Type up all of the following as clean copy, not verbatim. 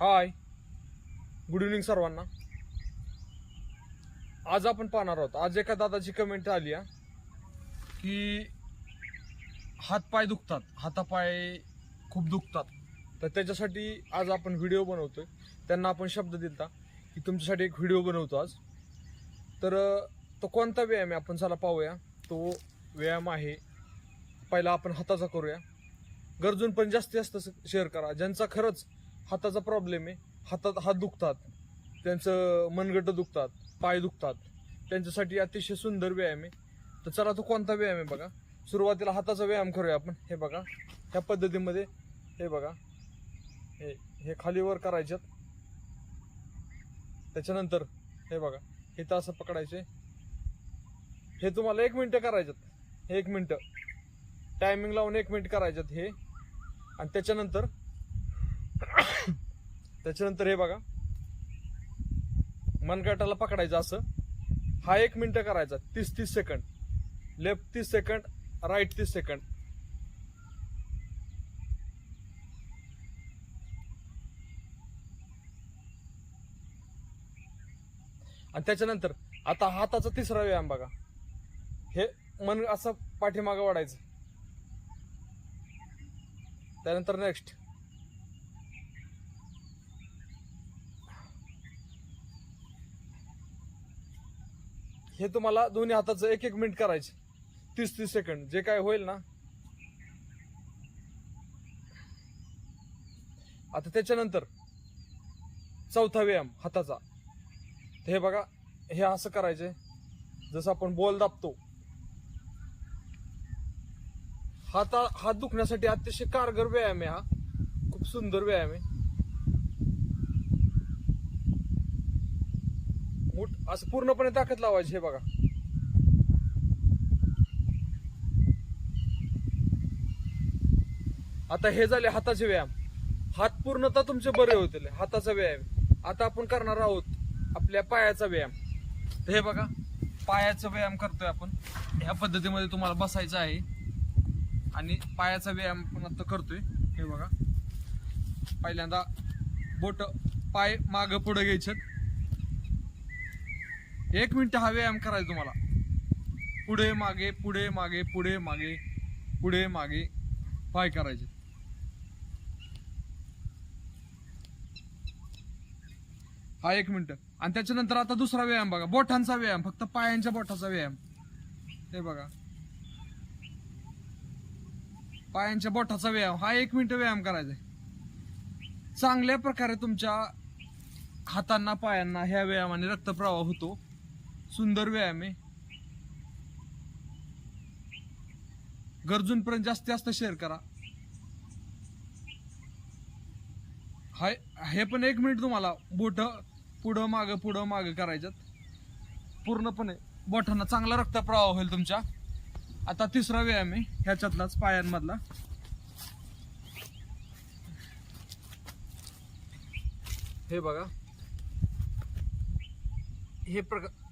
हाय, good evening सर्वांना. आज आपण पाहणार आहोत. आज एका दादाची कमेंट आली की हातपाय दुखतात, हातापाय खूप दुखतात. तर त्याच्यासाठी आज आपण व्हिडिओ बनवतोय. त्यांना आपण शब्द दिलता की तुमच्यासाठी एक व्हिडिओ बनवतो आज. तर तो कोणता व्यायाम आहे आपण चला पाहूया. तो व्यायाम आहे, पहिला आपण हाताचा करूया. गरजून पण जास्तीत जास्त शेअर करा. ज्यांचा खरंच हाताचा प्रॉब्लेम आहे, हात दुखतात, त्यांचं मनगट दुखतात, पाय दुखतात, त्यांच्यासाठी अतिशय सुंदर व्यायाम आहे. तर चला तो कोणता व्यायाम आहे बघा. सुरुवातीला हाताचा व्यायाम करूया आपण. हे बघा, ह्या पद्धतीमध्ये हे बघा, हे खालीवर करायच्यात. त्याच्यानंतर हे बघा, हे तर असं पकडायचे. हे तुम्हाला 1 मिनिट करायच्यात. हे 1 मिनिट टायमिंग लावून 1 मिनिट करायच्यात हे. आणि त्याच्यानंतर हे बघा, मनगटाला पकडायचं असं. हा 1 मिनिट करायचा. 30 second. Left 30 second, right 30 second. आणि त्याच्यानंतर आता हाताचा तिसरा व्यायाम बघा. हे मन असं पाठीमागं वाढायचं. त्यानंतर नेक्स्ट हे तुम्हाला दोन्ही हाताचं 1 मिनिट करायचे. 30 सेकंद जे काय होईल ना. आता त्याच्यानंतर चौथा व्यायाम हाताचा. हे बघा, हे असं करायचे जसं आपण बॉल दाबतो. हात दुखण्यासाठी अतिशय कारगर व्यायाम आहे हा. खूप सुंदर व्यायाम आहे. असं पूर्णपणे ताकद लावायची. हे बघा, आता हे झाले हाताचे व्यायाम. हात पूर्णतः तुमचे बरे होतील. हाताचा व्यायाम. आता आपण करणार आहोत आपल्या पायाचा व्यायाम. हे बघा, पायाचा व्यायाम करतोय आपण. ह्या पद्धतीमध्ये तुम्हाला बसायचं आहे आणि पायाचा व्यायाम पण आता करतोय. हे बघा, पहिल्यांदा बोट पाय माग पुढे घ्यायचे. 1 मिनिट हा व्यायाम करायचा तुम्हाला. पुढे मागे, पुढे मागे, पुढे मागे, पुढे मागे पाय करायचे. हा 1 मिनिट. आणि त्याच्यानंतर आता दुसरा व्यायाम बघा, बोटांचा व्यायाम. फक्त पायांच्या बोटाचा व्यायाम. हे बघा, पायांच्या बोटाचा व्यायाम. हा 1 मिनिट व्यायाम करायचा. चांगल्या प्रकारे तुमच्या हातांना, पायांना ह्या व्यायामाने रक्तप्रवाह होतो. सुंदर व्यायाम आहे. गरजूंपर्यंत जास्तीत जास्त शेअर करा. हे पण 1 मिनिट तुम्हाला बोट पुढं मागं करायच्यात. पूर्णपणे बोटांना चांगला रक्तप्रवाह होईल तुमच्या. आता तिसरा व्यायाम आहे ह्याच्यातलाच, पायांमधला. हे बघा,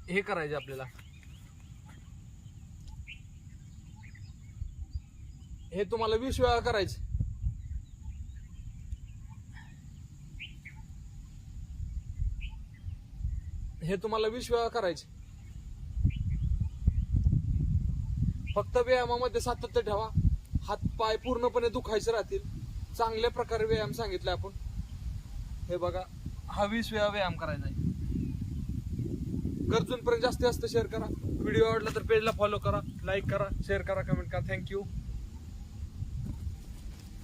हे करायचे आपल्याला. हे तुम्हाला 20 वेळा करायचे. हे तुम्हाला 20 वेळा करायचे. फक्त व्यायामामध्ये सातत्य ठेवा. हात पाय पूर्णपणे दुखायचे राहतील. चांगल्या प्रकारे व्यायाम सांगितला आपण. हे बघा, हा 20 वेळा व्यायाम करायचा आहे. गरजूंपर्यंत जास्तीत जास्त शेअर करा. व्हिडिओ आवडला तर पेजला फॉलो करा, लाईक करा, शेअर करा, कमेंट करा. थँक्यू.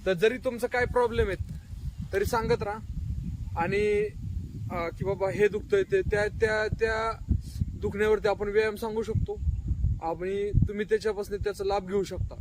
तर जरी तुमचं काय प्रॉब्लेम आहेत तरी सांगत राहा. आणि की बाबा हे दुखतंय, ते त्या दुखण्यावरती आपण व्यायाम सांगू शकतो आणि तुम्ही त्याच्यापासून त्याचा लाभ घेऊ शकता.